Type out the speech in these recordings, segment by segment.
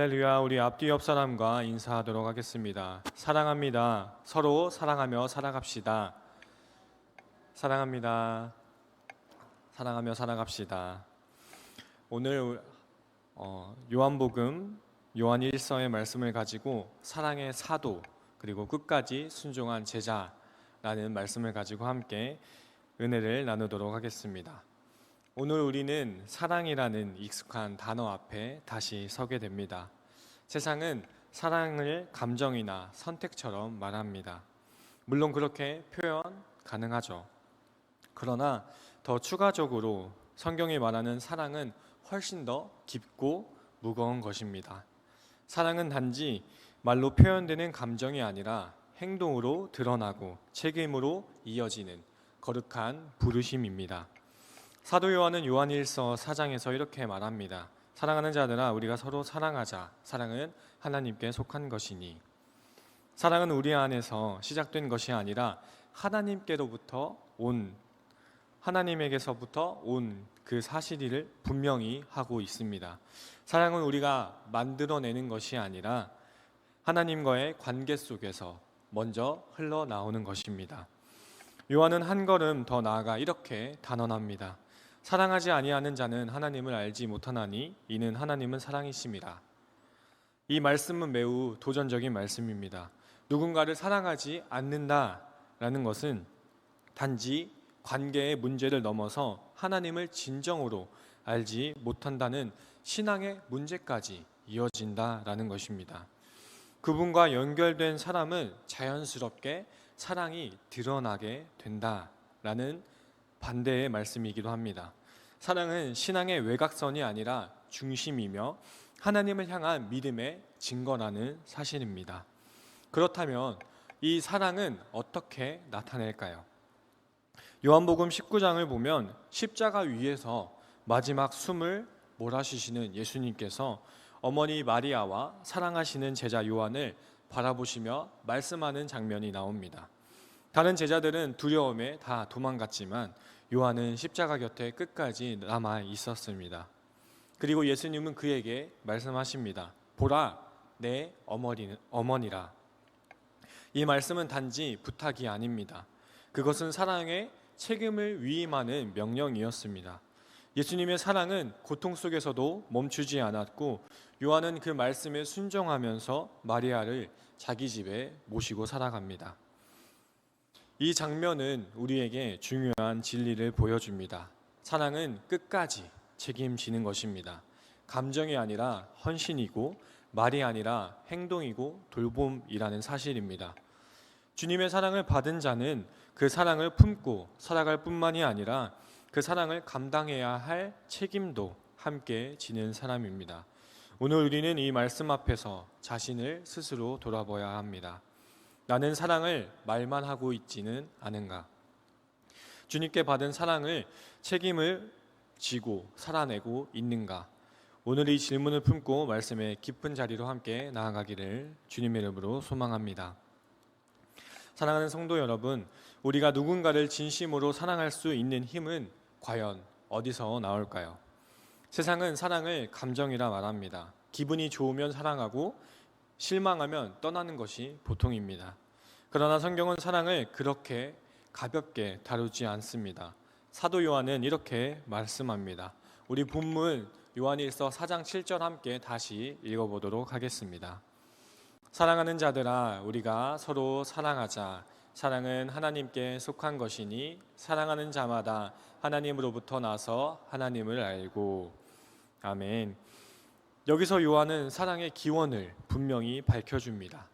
할렐루야. 우리 앞뒤 옆 사람과 인사하도록 하겠습니다. 사랑합니다. 서로 사랑하며 살아갑시다. 사랑합니다. 사랑하며 살아갑시다. 오늘 요한복음 요한 1서의 말씀을 가지고 사랑의 사도 그리고 끝까지 순종한 제자라는 말씀을 가지고 함께 은혜를 나누도록 하겠습니다. 오늘 우리는 사랑이라는 익숙한 단어 앞에 다시 서게 됩니다. 세상은 사랑을 감정이나 선택처럼 말합니다. 물론 그렇게 표현 가능하죠. 그러나 더 추가적으로 성경이 말하는 사랑은 훨씬 더 깊고 무거운 것입니다. 사랑은 단지 말로 표현되는 감정이 아니라 행동으로 드러나고 책임으로 이어지는 거룩한 부르심입니다. 사도 요한은 요한 1서 4장에서 이렇게 말합니다. 사랑하는 자들아, 우리가 서로 사랑하자. 사랑은 하나님께 속한 것이니. 사랑은 우리 안에서 시작된 것이 아니라 하나님에게서부터 온 그 사실을 분명히 하고 있습니다. 사랑은 우리가 만들어내는 것이 아니라 하나님과의 관계 속에서 먼저 흘러나오는 것입니다. 요한은 한 걸음 더 나아가 이렇게 단언합니다. 사랑하지 아니하는 자는 하나님을 알지 못하나니 이는 하나님은 사랑이심이라. 이 말씀은 매우 도전적인 말씀입니다. 누군가를 사랑하지 않는다라는 것은 단지 관계의 문제를 넘어서 하나님을 진정으로 알지 못한다는 신앙의 문제까지 이어진다라는 것입니다. 그분과 연결된 사람은 자연스럽게 사랑이 드러나게 된다라는 반대의 말씀이기도 합니다. 사랑은 신앙의 외곽선이 아니라 중심이며 하나님을 향한 믿음의 증거라는 사실입니다. 그렇다면 이 사랑은 어떻게 나타낼까요? 요한복음 19장을 보면 십자가 위에서 마지막 숨을 몰아쉬시는 예수님께서 어머니 마리아와 사랑하시는 제자 요한을 바라보시며 말씀하는 장면이 나옵니다. 다른 제자들은 두려움에 다 도망갔지만 요한은 십자가 곁에 끝까지 남아 있었습니다. 그리고 예수님은 그에게 말씀하십니다. 보라, 내 어머니라. 이 말씀은 단지 부탁이 아닙니다. 그것은 사랑의 책임을 위임하는 명령이었습니다. 예수님의 사랑은 고통 속에서도 멈추지 않았고 요한은 그 말씀에 순종하면서 마리아를 자기 집에 모시고 살아갑니다. 이 장면은 우리에게 중요한 진리를 보여줍니다. 사랑은 끝까지 책임지는 것입니다. 감정이 아니라 헌신이고 말이 아니라 행동이고 돌봄이라는 사실입니다. 주님의 사랑을 받은 자는 그 사랑을 품고 살아갈 뿐만이 아니라 그 사랑을 감당해야 할 책임도 함께 지는 사람입니다. 오늘 우리는 이 말씀 앞에서 자신을 스스로 돌아봐야 합니다. 나는 사랑을 말만 하고 있지는 않은가? 주님께 받은 사랑을 책임을 지고 살아내고 있는가? 오늘 이 질문을 품고 말씀의 깊은 자리로 함께 나아가기를 주님의 이름으로 소망합니다. 사랑하는 성도 여러분, 우리가 누군가를 진심으로 사랑할 수 있는 힘은 과연 어디서 나올까요? 세상은 사랑을 감정이라 말합니다. 기분이 좋으면 사랑하고 실망하면 떠나는 것이 보통입니다. 그러나 성경은 사랑을 그렇게 가볍게 다루지 않습니다. 사도 요한은 이렇게 말씀합니다. 우리 본문 요한일서 4장 7절 함께 다시 읽어보도록 하겠습니다. 사랑하는 자들아, 우리가 서로 사랑하자. 사랑은 하나님께 속한 것이니 사랑하는 자마다 하나님으로부터 나서 하나님을 알고. 아멘. 여기서 요한은 사랑의 기원을 분명히 밝혀줍니다.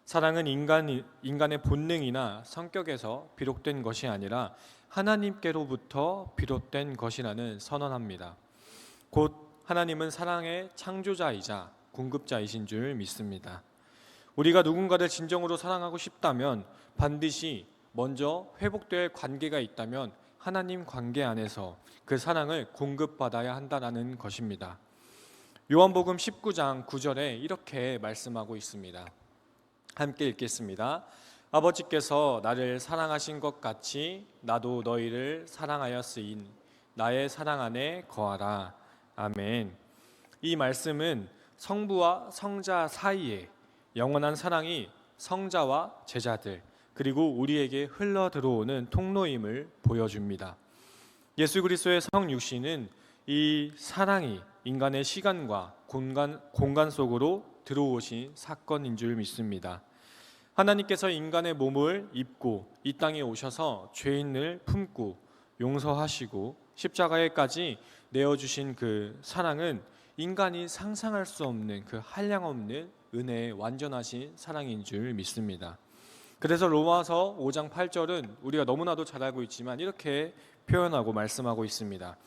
사랑은 인간의 본능이나 성격에서 비롯된 것이 아니라 하나님께로부터 비롯된 것이라는 선언합니다. 곧 하나님은 사랑의 창조자이자 공급자이신 줄 믿습니다. 우리가 누군가를 진정으로 사랑하고 싶다면 반드시 먼저 회복될 관계가 있다면 하나님 관계 안에서 그 사랑을 공급받아야 한다는 것입니다. 요한복음 19장 9절에 이렇게 말씀하고 있습니다. 함께 읽겠습니다. 아버지께서 나를 사랑하신 것 같이 나도 너희를 사랑하였으인 나의 사랑 안에 거하라. 아멘. 이 말씀은 성부와 성자 사이에 영원한 사랑이 성자와 제자들 그리고 우리에게 흘러 들어오는 통로임을 보여줍니다. 예수 그리스도의 성육신은 이 사랑이 인간의 시간과 공간 속으로 들어오신 사건인 줄 믿습니다. 하나님께서 인간의 몸을 입고 이 땅에 오셔서 죄인을 품고 용서하시고 십자가에까지 내어주신 그 사랑은 인간이 상상할 수 없는 그 한량없는 은혜의 완전하신 사랑인 줄 믿습니다. 그래서 로마서 5장 8절은 우리가 너무나도 잘 알고 있지만 이렇게 표현하고 말씀하고 있습니다.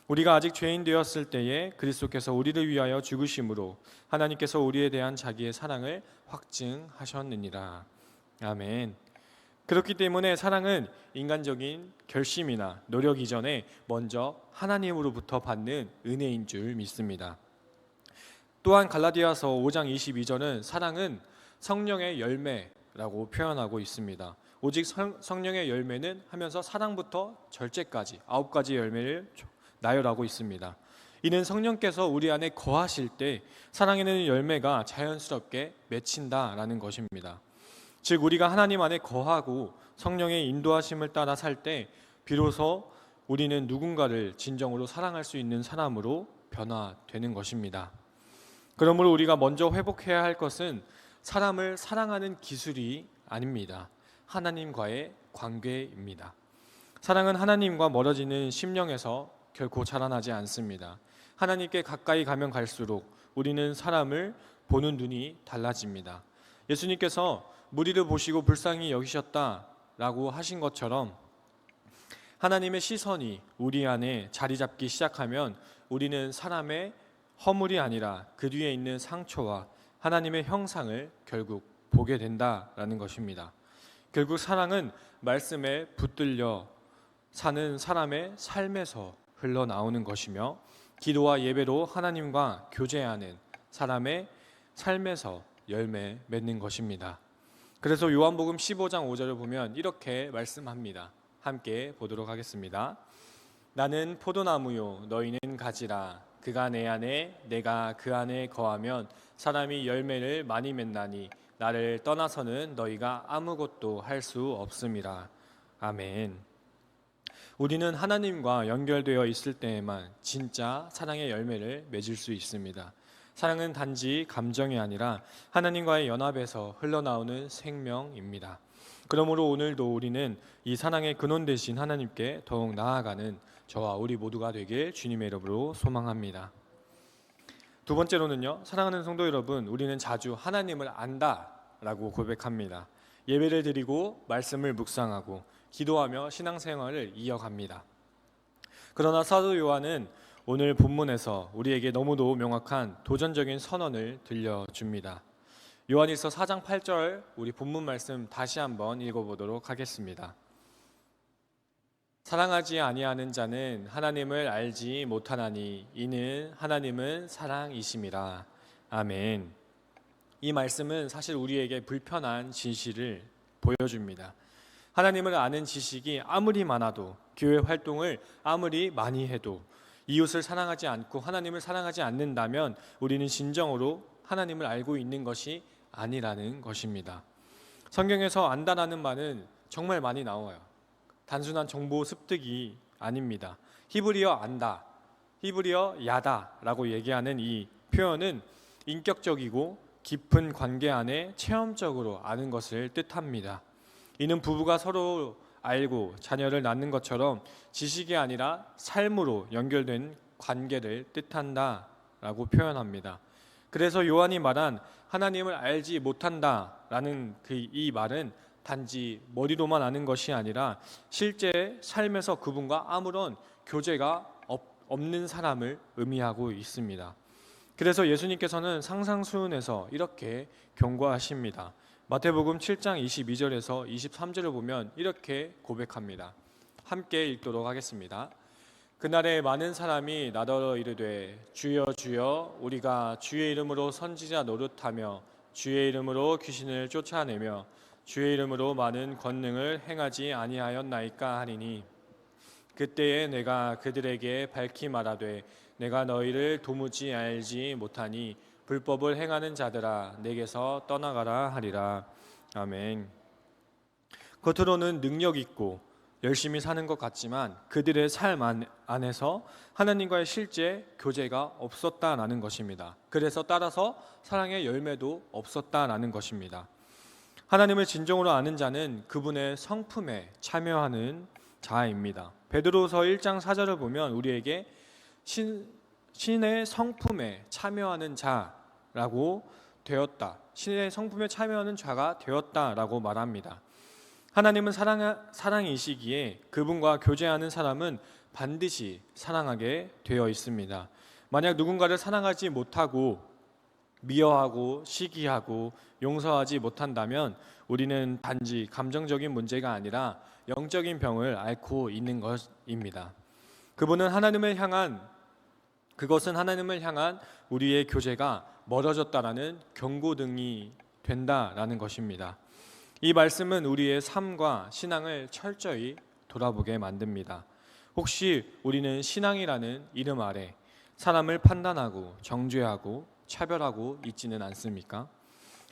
우리가 아직 죄인 되었을 때에 그리스도께서 우리를 위하여 죽으심으로 하나님께서 우리에 대한 자기의 사랑을 확증하셨느니라. 아멘. 그렇기 때문에 사랑은 인간적인 결심이나 노력 이전에 먼저 하나님으로부터 받는 은혜인 줄 믿습니다. 또한 갈라디아서 5장 22절은 사랑은 성령의 열매라고 표현하고 있습니다. 오직 성령의 열매는 하면서 사랑부터 절제까지 9가지 열매를 나열하고 있습니다. 이는 성령께서 우리 안에 거하실 때 사랑에는 열매가 자연스럽게 맺힌다라는 것입니다. 즉 우리가 하나님 안에 거하고 성령의 인도하심을 따라 살 때 비로소 우리는 누군가를 진정으로 사랑할 수 있는 사람으로 변화되는 것입니다. 그러므로 우리가 먼저 회복해야 할 것은 사람을 사랑하는 기술이 아닙니다. 하나님과의 관계입니다. 사랑은 하나님과 멀어지는 심령에서 결코 자라나지 않습니다. 하나님께 가까이 가면 갈수록 우리는 사람을 보는 눈이 달라집니다. 예수님께서 무리를 보시고 불쌍히 여기셨다라고 하신 것처럼 하나님의 시선이 우리 안에 자리 잡기 시작하면 우리는 사람의 허물이 아니라 그 뒤에 있는 상처와 하나님의 형상을 결국 보게 된다라는 것입니다. 결국 사랑은 말씀에 붙들려 사는 사람의 삶에서 흘러나오는 것이며 기도와 예배로 하나님과 교제하는 사람의 삶에서 열매 맺는 것입니다. 그래서 요한복음 15장 5절을 보면 이렇게 말씀합니다. 함께 보도록 하겠습니다. 나는 포도나무요 너희는 가지라. 그가 내 안에 내가 그 안에 거하면 사람이 열매를 많이 맺나니 나를 떠나서는 너희가 아무것도 할 수 없음이라. 아멘. 우리는 하나님과 연결되어 있을 때에만 진짜 사랑의 열매를 맺을 수 있습니다. 사랑은 단지 감정이 아니라 하나님과의 연합에서 흘러나오는 생명입니다. 그러므로 오늘도 우리는 이 사랑의 근원 되신 하나님께 더욱 나아가는 저와 우리 모두가 되길 주님의 이름으로 소망합니다. 두 번째로는요, 사랑하는 성도 여러분, 우리는 자주 하나님을 안다라고 고백합니다. 예배를 드리고 말씀을 묵상하고 기도하며 신앙생활을 이어갑니다. 그러나 사도 요한은 오늘 본문에서 우리에게 너무도 명확한 도전적인 선언을 들려줍니다. 요한일서 4장 8절 우리 본문 말씀 다시 한번 읽어보도록 하겠습니다. 사랑하지 아니하는 자는 하나님을 알지 못하나니 이는 하나님은 사랑이심이라. 아멘. 이 말씀은 사실 우리에게 불편한 진실을 보여줍니다. 하나님을 아는 지식이 아무리 많아도 교회 활동을 아무리 많이 해도 이웃을 사랑하지 않고 하나님을 사랑하지 않는다면 우리는 진정으로 하나님을 알고 있는 것이 아니라는 것입니다. 성경에서 안다라는 말은 정말 많이 나와요. 단순한 정보 습득이 아닙니다. 히브리어 안다, 히브리어 야다라고 얘기하는 이 표현은 인격적이고 깊은 관계 안에 체험적으로 아는 것을 뜻합니다. 이는 부부가 서로 알고 자녀를 낳는 것처럼 지식이 아니라 삶으로 연결된 관계를 뜻한다라고 표현합니다. 그래서 요한이 말한 하나님을 알지 못한다라는 이 말은 단지 머리로만 아는 것이 아니라 실제 삶에서 그분과 아무런 교제가 없는 사람을 의미하고 있습니다. 그래서 예수님께서는 상상수훈에서 이렇게 경고하십니다. 마태복음 7장 22절에서 23절을 보면 이렇게 고백합니다. 함께 읽도록 하겠습니다. 그날에 많은 사람이 나더러 이르되 주여 주여 우리가 주의 이름으로 선지자 노릇하며 주의 이름으로 귀신을 쫓아내며 주의 이름으로 많은 권능을 행하지 아니하였나이까 하리니 그때에 내가 그들에게 밝히 말하되 내가 너희를 도무지 알지 못하니 불법을 행하는 자들아 내게서 떠나가라 하리라. 아멘. 겉으로는 능력 있고 열심히 사는 것 같지만 그들의 삶 안에서 하나님과의 실제 교제가 없었다라는 것입니다. 그래서 따라서 사랑의 열매도 없었다라는 것입니다. 하나님을 진정으로 아는 자는 그분의 성품에 참여하는 자입니다. 베드로서 1장 4절을 보면 우리에게 신의 성품에 참여하는 자라고 되었다. 신의 성품에 참여하는 자가 되었다라고 말합니다. 하나님은 사랑이시기에 그분과 교제하는 사람은 반드시 사랑하게 되어 있습니다. 만약 누군가를 사랑하지 못하고 미워하고 시기하고 용서하지 못한다면 우리는 단지 감정적인 문제가 아니라 영적인 병을 앓고 있는 것입니다. 그것은 하나님을 향한 우리의 교제가 멀어졌다라는 경고등이 된다라는 것입니다. 이 말씀은 우리의 삶과 신앙을 철저히 돌아보게 만듭니다. 혹시 우리는 신앙이라는 이름 아래 사람을 판단하고 정죄하고 차별하고 있지는 않습니까?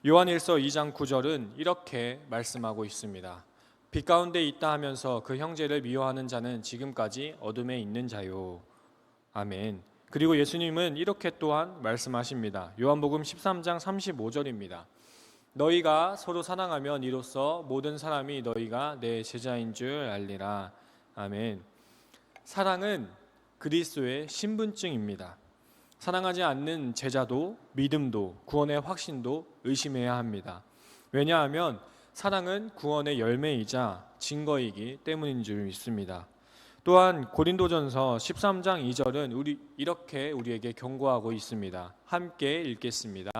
요한일서 2장 9절은 이렇게 말씀하고 있습니다. 빛 가운데 있다 하면서 그 형제를 미워하는 자는 지금까지 어둠에 있는 자요. 아멘. 그리고 예수님은 이렇게 또한 말씀하십니다. 요한복음 13장 35절입니다. 너희가 서로 사랑하면 이로써 모든 사람이 너희가 내 제자인 줄 알리라. 아멘. 사랑은 그리스도의 신분증입니다. 사랑하지 않는 제자도 믿음도 구원의 확신도 의심해야 합니다. 왜냐하면 사랑은 구원의 열매이자 증거이기 때문인 줄 믿습니다. 또한 고린도전서 13장 2절은 이렇게 우리에게 경고하고 있습니다. 함께 읽겠습니다.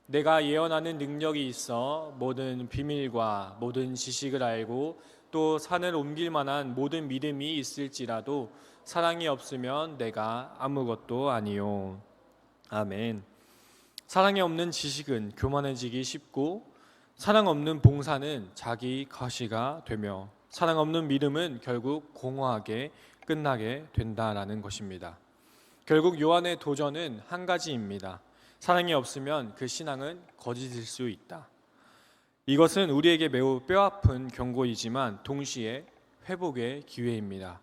내가 예언하는 능력이 있어 모든 비밀과 모든 지식을 알고 또 산을 옮길 만한 모든 믿음이 있을지라도 사랑이 없으면 내가 아무것도 아니요. 아멘. 사랑이 없는 지식은 교만해지기 쉽고 사랑 없는 봉사는 자기 과시가 되며 사랑 없는 믿음은 결국 공허하게 끝나게 된다라는 것입니다. 결국 요한의 도전은 한 가지입니다. 사랑이 없으면 그 신앙은 거짓일 수 있다. 이것은 우리에게 매우 뼈아픈 경고이지만 동시에 회복의 기회입니다.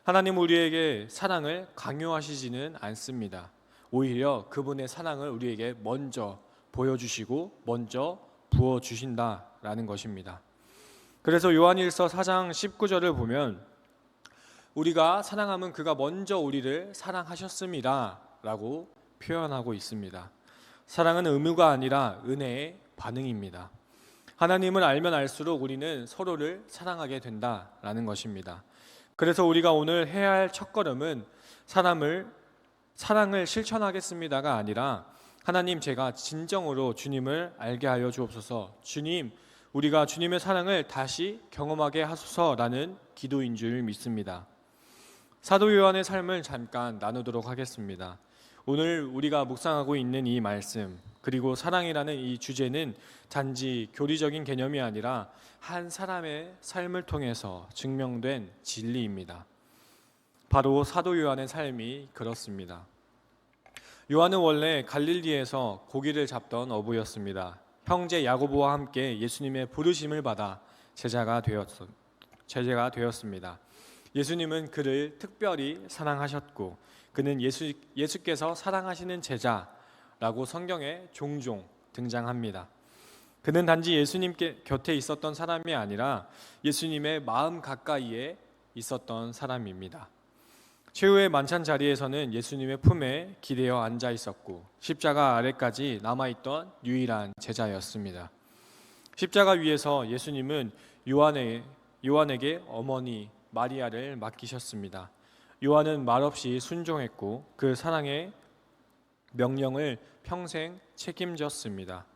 하나님 우리에게 사랑을 강요하시지는 않습니다. 오히려 그분의 사랑을 우리에게 먼저 보여주시고 먼저 부어주신다라는 것입니다. 그래서 요한일서 4장 19절을 보면 우리가 사랑하면 그가 먼저 우리를 사랑하셨습니다 라고 표현하고 있습니다. 사랑은 의무가 아니라 은혜의 반응입니다. 하나님을 알면 알수록 우리는 서로를 사랑하게 된다라는 것입니다. 그래서 우리가 오늘 해야 할 첫걸음은 사랑을 실천하겠습니다가 아니라 하나님 제가 진정으로 주님을 알게 하여 주옵소서. 주님 우리가 주님의 사랑을 다시 경험하게 하소서라는 기도인 줄 믿습니다. 사도 요한의 삶을 잠깐 나누도록 하겠습니다. 오늘 우리가 묵상하고 있는 이 말씀 그리고 사랑이라는 이 주제는 단지 교리적인 개념이 아니라 한 사람의 삶을 통해서 증명된 진리입니다. 바로 사도 요한의 삶이 그렇습니다. 요한은 원래 갈릴리에서 고기를 잡던 어부였습니다. 형제 야고보와 함께 예수님의 부르심을 받아 제자가 되었습니다. 예수님은 그를 특별히 사랑하셨고 그는 예수께서 사랑하시는 제자라고 성경에 종종 등장합니다. 그는 단지 예수님 곁에 있었던 사람이 아니라 예수님의 마음 가까이에 있었던 사람입니다. 최후의 만찬 자리에서는 예수님의 품에 기대어 앉아 있었고 십자가 아래까지 남아있던 유일한 제자였습니다. 십자가 위에서 예수님은 요한에게 어머니 마리아를 맡기셨습니다. 요한은 말없이 순종했고 그 사랑의 명령을 평생 책임졌습니다.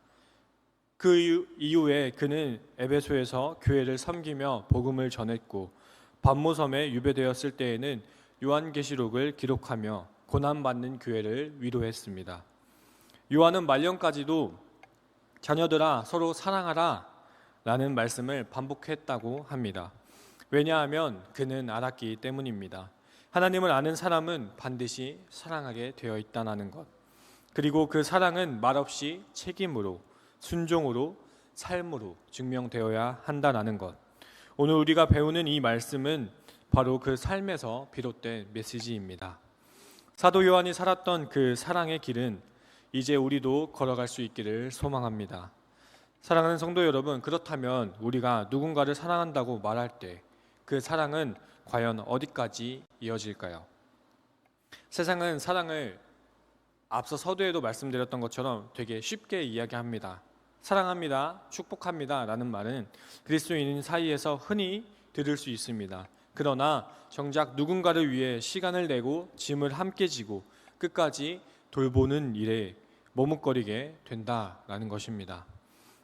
그 이후에 그는 에베소에서 교회를 섬기며 복음을 전했고 반모섬에 유배되었을 때에는 요한계시록을 기록하며 고난받는 교회를 위로했습니다. 요한은 말년까지도 자녀들아 서로 사랑하라 라는 말씀을 반복했다고 합니다. 왜냐하면 그는 알았기 때문입니다. 하나님을 아는 사람은 반드시 사랑하게 되어 있다는 것. 그리고 그 사랑은 말없이 책임으로, 순종으로, 삶으로 증명되어야 한다는 것. 오늘 우리가 배우는 이 말씀은 바로 그 삶에서 비롯된 메시지입니다. 사도 요한이 살았던 그 사랑의 길은 이제 우리도 걸어갈 수 있기를 소망합니다. 사랑하는 성도 여러분, 그렇다면 우리가 누군가를 사랑한다고 말할 때 그 사랑은 과연 어디까지 이어질까요? 세상은 사랑을 앞서 서두에도 말씀드렸던 것처럼 되게 쉽게 이야기합니다. 사랑합니다, 축복합니다 라는 말은 그리스도인 사이에서 흔히 들을 수 있습니다. 그러나 정작 누군가를 위해 시간을 내고 짐을 함께 지고 끝까지 돌보는 일에 머뭇거리게 된다라는 것입니다.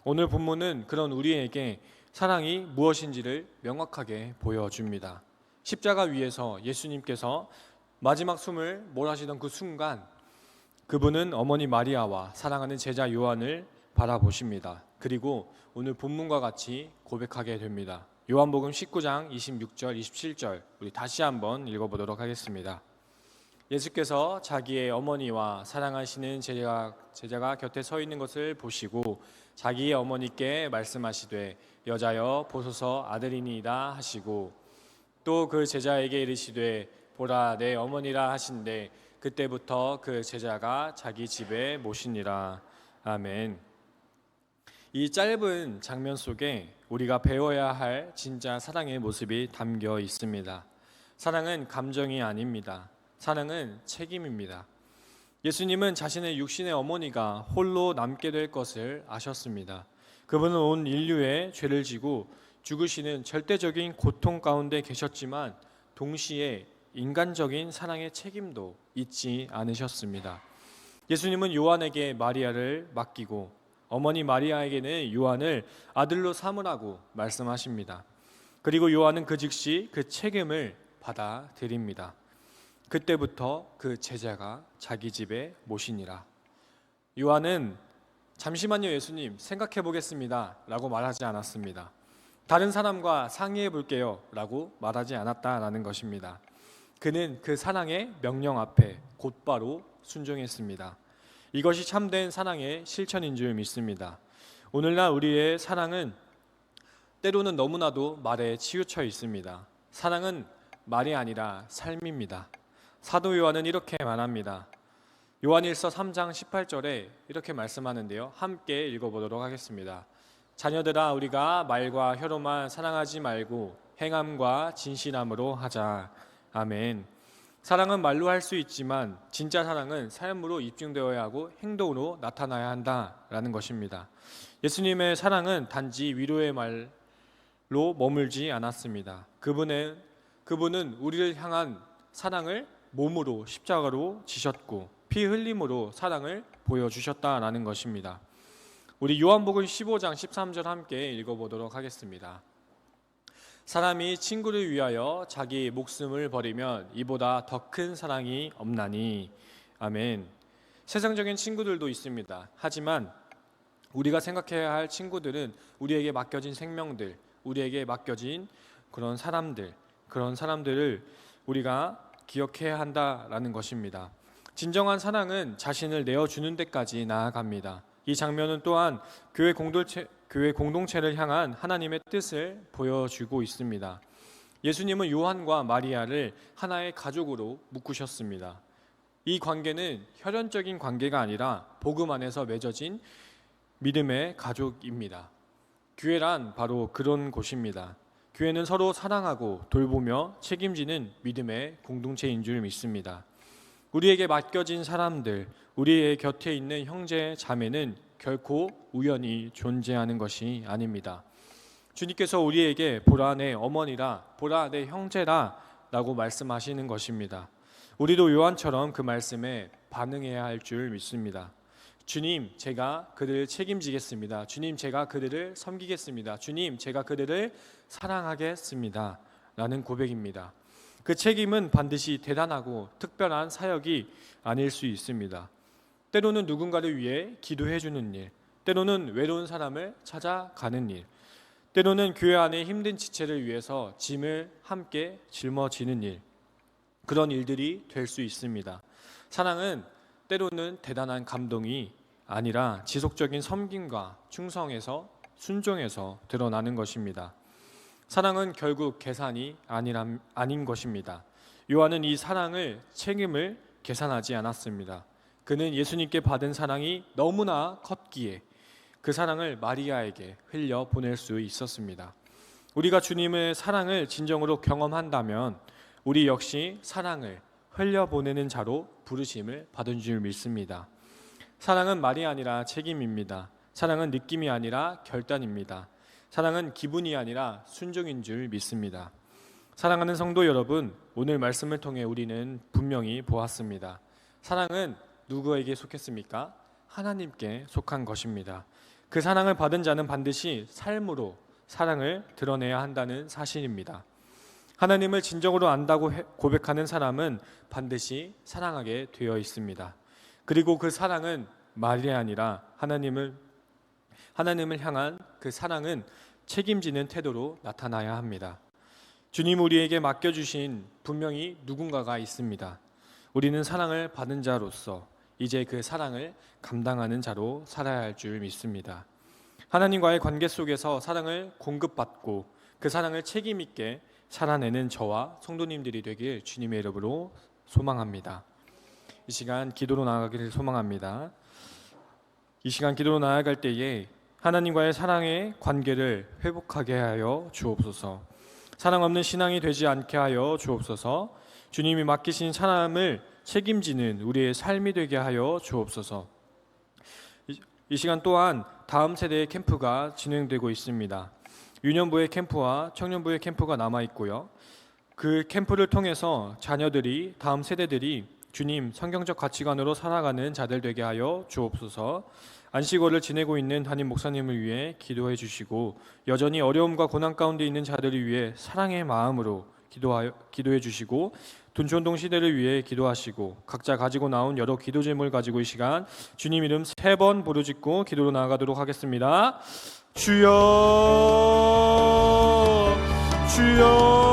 오늘 본문은 그런 우리에게 사랑이 무엇인지를 명확하게 보여줍니다. 십자가 위에서 예수님께서 마지막 숨을 몰아쉬던 그 순간 그분은 어머니 마리아와 사랑하는 제자 요한을 바라보십니다. 그리고 오늘 본문과 같이 고백하게 됩니다. 요한복음 19장 26절 27절 우리 다시 한번 읽어보도록 하겠습니다. 예수께서 자기의 어머니와 사랑하시는 제자가 곁에 서 있는 것을 보시고 자기의 어머니께 말씀하시되 여자여 보소서 아들이니이다 하시고 또 그 제자에게 이르시되 보라 내 어머니라 하신대 그때부터 그 제자가 자기 집에 모시니라. 아멘. 이 짧은 장면 속에 우리가 배워야 할 진짜 사랑의 모습이 담겨 있습니다. 사랑은 감정이 아닙니다. 사랑은 책임입니다. 예수님은 자신의 육신의 어머니가 홀로 남게 될 것을 아셨습니다. 그분은 온 인류의 죄를 지고 죽으시는 절대적인 고통 가운데 계셨지만 동시에 인간적인 사랑의 책임도 잊지 않으셨습니다. 예수님은 요한에게 마리아를 맡기고 어머니 마리아에게는 요한을 아들로 삼으라고 말씀하십니다. 그리고 요한은 그 즉시 그 책임을 받아들입니다. 그때부터 그 제자가 자기 집에 모시니라. 요한은 잠시만요 예수님 생각해 보겠습니다 라고 말하지 않았습니다. 다른 사람과 상의해 볼게요 라고 말하지 않았다라는 것입니다. 그는 그 사랑의 명령 앞에 곧바로 순종했습니다. 이것이 참된 사랑의 실천인 줄 믿습니다. 오늘날 우리의 사랑은 때로는 너무나도 말에 치우쳐 있습니다. 사랑은 말이 아니라 삶입니다. 사도 요한은 이렇게 말합니다. 요한일서 3장 18절에 이렇게 말씀하는데요. 함께 읽어보도록 하겠습니다. 자녀들아 우리가 말과 혀로만 사랑하지 말고 행함과 진실함으로 하자. 아멘. 사랑은 말로 할 수 있지만 진짜 사랑은 삶으로 입증되어야 하고 행동으로 나타나야 한다라는 것입니다. 예수님의 사랑은 단지 위로의 말로 머물지 않았습니다. 그분은 우리를 향한 사랑을 몸으로 십자가로 지셨고 피 흘림으로 사랑을 보여주셨다라는 것입니다. 우리 요한복음 15장 13절 함께 읽어보도록 하겠습니다. 사람이 친구를 위하여 자기 목숨을 버리면 이보다 더 큰 사랑이 없나니. 아멘. 세상적인 친구들도 있습니다. 하지만 우리가 생각해야 할 친구들은 우리에게 맡겨진 생명들, 우리에게 맡겨진 그런 사람들을 우리가 기억해야 한다라는 것입니다. 진정한 사랑은 자신을 내어주는 데까지 나아갑니다. 이 장면은 또한 교회 공동체를 향한 하나님의 뜻을 보여주고 있습니다. 예수님은 요한과 마리아를 하나의 가족으로 묶으셨습니다. 이 관계는 혈연적인 관계가 아니라 복음 안에서 맺어진 믿음의 가족입니다. 교회란 바로 그런 곳입니다. 교회는 서로 사랑하고 돌보며 책임지는 믿음의 공동체인 줄 믿습니다. 우리에게 맡겨진 사람들, 우리의 곁에 있는 형제, 자매는 결코 우연히 존재하는 것이 아닙니다. 주님께서 우리에게 보라 내 어머니라, 보라 내 형제라 라고 말씀하시는 것입니다. 우리도 요한처럼 그 말씀에 반응해야 할 줄 믿습니다. 주님, 제가 그들을 책임지겠습니다. 주님, 제가 그들을 섬기겠습니다. 주님, 제가 그들을 사랑하겠습니다. 라는 고백입니다. 그 책임은 반드시 대단하고 특별한 사역이 아닐 수 있습니다. 때로는 누군가를 위해 기도해 주는 일, 때로는 외로운 사람을 찾아가는 일, 때로는 교회 안에 힘든 지체를 위해서 짐을 함께 짊어지는 일, 그런 일들이 될 수 있습니다. 사랑은 때로는 대단한 감동이 아니라 지속적인 섬김과 충성에서 순종에서 드러나는 것입니다. 사랑은 결국 계산이 아닌 것입니다. 요한은 이 사랑을 책임을 계산하지 않았습니다. 그는 예수님께 받은 사랑이 너무나 컸기에 그 사랑을 마리아에게 흘려 보낼 수 있었습니다. 우리가 주님의 사랑을 진정으로 경험한다면 우리 역시 사랑을 흘려보내는 자로 부르심을 받은 줄 믿습니다. 사랑은 말이 아니라 책임입니다. 사랑은 느낌이 아니라 결단입니다. 사랑은 기분이 아니라 순종인 줄 믿습니다. 사랑하는 성도 여러분, 오늘 말씀을 통해 우리는 분명히 보았습니다. 사랑은 누구에게 속했습니까? 하나님께 속한 것입니다. 그 사랑을 받은 자는 반드시 삶으로 사랑을 드러내야 한다는 사실입니다. 하나님을 진정으로 안다고 고백하는 사람은 반드시 사랑하게 되어 있습니다. 그리고 그 사랑은 말이 아니라 하나님을 향한 그 사랑은 책임지는 태도로 나타나야 합니다. 주님 우리에게 맡겨주신 분명히 누군가가 있습니다. 우리는 사랑을 받은 자로서 이제 그 사랑을 감당하는 자로 살아야 할 줄 믿습니다. 하나님과의 관계 속에서 사랑을 공급받고 그 사랑을 책임 있게 살아내는 저와 성도님들이 되길 주님의 이름으로 소망합니다. 이 시간 기도로 나아가기를 소망합니다. 이 시간 기도로 나아갈 때에 하나님과의 사랑의 관계를 회복하게 하여 주옵소서. 사랑 없는 신앙이 되지 않게 하여 주옵소서. 주님이 맡기신 사람을 책임지는 우리의 삶이 되게 하여 주옵소서. 이 시간 또한 다음 세대의 캠프가 진행되고 있습니다. 유년부의 캠프와 청년부의 캠프가 남아 있고요. 그 캠프를 통해서 자녀들이, 다음 세대들이 주님 성경적 가치관으로 살아가는 자들 되게 하여 주옵소서. 안식월을 지내고 있는 담임 목사님을 위해 기도해 주시고 여전히 어려움과 고난 가운데 있는 자들을 위해 사랑의 마음으로 기도해 주시고 둔촌동 시대를 위해 기도하시고 각자 가지고 나온 여러 기도 제목을 가지고 이 시간 주님 이름 3번 부르짖고 기도로 나아가도록 하겠습니다. 주여 주여